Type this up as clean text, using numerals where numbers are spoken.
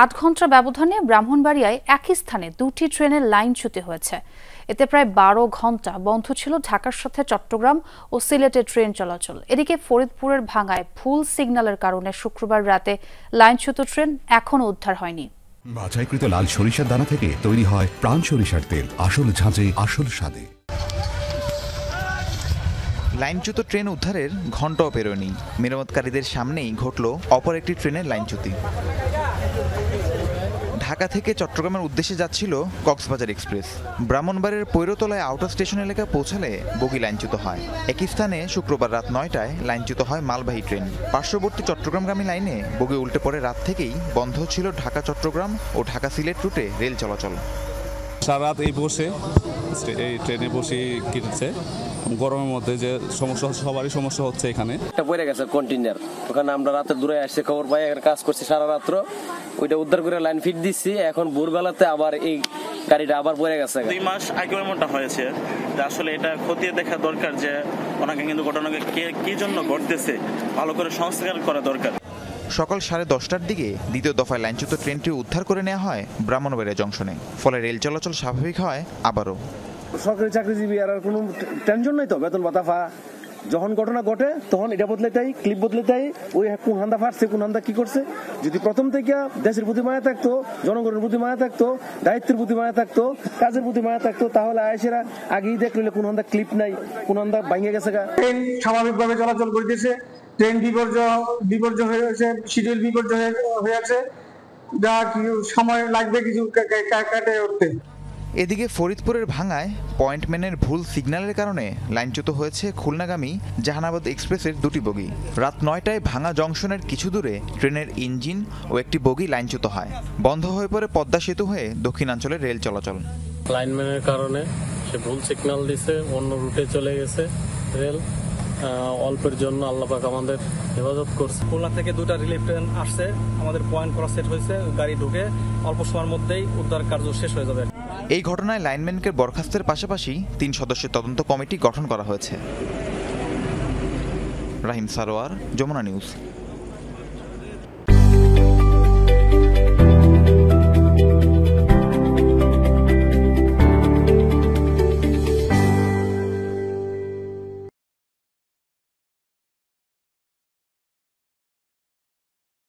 8 ঘন্টা ব্যবধানে ব্রাহ্মণবাড়িয়ায় একই স্থানে দুটি ট্রেনের লাইনচ্যুতি হয়েছে। এতে প্রায় 12 ঘন্টা বন্ধ ছিল ঢাকার সাথে চট্টগ্রাম ও সিলেটের ট্রেন চলাচল। এদিকে ফরিদপুরের ভাঙ্গায় ভুল সিগন্যালের কারণে শুক্রবার রাতে লাইনচ্যুত ট্রেন এখনও উদ্ধার হয়নি। বাছাইকৃত লাল সরিষার দানা থেকে তৈরি হয় প্রাণ সরিষার তেল, আসল ঝাঁঝে আসল স্বাদে। লাইনচ্যুত ট্রেন উদ্ধারের ঘণ্টাও পেরোয়নি, মেরামতকারীদের সামনেই ঘটল অপর একটি ট্রেনের লাইনচ্যুতি। ঢাকা থেকে চট্টগ্রামের উদ্দেশ্যে যাচ্ছিল কক্সবাজার এক্সপ্রেস। ব্রাহ্মণবাড়িয়ার পৈরতলায় আউটার স্টেশন এলাকা পৌঁছালে বগি লাইনচ্যুত হয়। একই স্থানে শুক্রবার রাত 9টায় লাইনচ্যুত হয় মালবাহী ট্রেন। পার্শ্ববর্তী চট্টগ্রামগামী লাইনে বগি উল্টে পড়ে রাত থেকেই বন্ধ ছিল ঢাকা চট্টগ্রাম ও ঢাকা সিলেট রুটে রেল চলাচল। সারা রাত এই ট্রেনে বসে কিনছে। গরমের মধ্যে যে সমস্যা, সবারই সমস্যা হচ্ছে। এখানে একটা পড়ে গেছে কন্টেইনার, ওখানে আমরা রাতে দূরে আসছে, খবর পাই, কাজ করছি সারা রাত্র, ওইটা উদ্ধার করে লাইন ফিট দিচ্ছি। এখন ভোরবেলাতে আবার এই গাড়িটা আবার পড়ে গেছে। 2 মাস আগে এমনটা হয়েছে, আসলে এটা খতিয়ে দেখা দরকার যে ওনাকে কিন্তু ঘটনাকে কি জন্য ঘটতেছে ভালো করে সংস্কার করা দরকার। সকাল 10:30টার দিকে দ্বিতীয় দফায় লাইনচ্যুত ট্রেনটি উদ্ধার করে নেওয়া হয় ব্রাহ্মণবাড়িয়া জংশনে। ফলে রেল চলাচল স্বাভাবিক হয় আবারও। সরকারি চাকরিজীবী আর কোনো টেনশন নাই তো, বেতন ভাতা যখন ঘটনা ঘটে তখন এটা বদলে তাই, ক্লিপ বদলে তাই, ওই কোন হান্দা ফাটছে কোন হান্দা কি করছে। যদি প্রথম থেকে দেশের প্রতি মায়া থাকতো, জনগণের প্রতি মায়া থাকতো, দায়িত্বের প্রতি মায়া থাকতো, কাজের প্রতি মায়া থাকতো, তাহলে আয়েসেরা আগেই দেখলে কোন হান্দা ক্লিপ নাই, কোন হান্দা ভাঙে গেছে। ট্রেন স্বাভাবিকভাবে চলাচল করতেছে, ট্রেন বিপর্যয় হয়েছে, শিডিউল বিপর্যয় হয়ে আছে, যা সময় লাগবে কিছু কাটে উঠতে। এদিকে ফরিদপুরের ভাঙ্গায় পয়েন্টম্যানের ভুল সিগন্যালের কারণে লাইনচ্যুত হয়েছে খুলনাগামী জাহানাবাদ এক্সপ্রেসের দুটি বগি। রাত 9টায় ভাঙ্গা জংশনের কিছু দূরে ট্রেনের ইঞ্জিন ও একটি বগি লাইনচ্যুত হয়। বন্ধ হয়ে পড়ে পদ্মা সেতু হয়ে দক্ষিণাঞ্চলের রেল চলাচল। লাইনম্যানের কারণে সে ভুল সিগন্যাল দিছে, অন্য রুটে চলে গেছে রেল। অল্পের জন্য আল্লাহ পাক আমাদের হেফাজত করছে। খুলনা থেকে 2টা রিলিফ ট্রেন আসছে, আমাদের পয়েন্ট করা সেট হয়েছে, গাড়ি ঢুকে অল্প সময়ের মধ্যেই উদ্ধার কার্য শেষ হয়ে যাবে। এই ঘটনায় লাইনম্যানকে বরখাস্তের পাশাপাশি 3 সদস্যের তদন্ত কমিটি গঠন করা হয়েছে। রাহিম সারোয়ার, যমুনা নিউজ।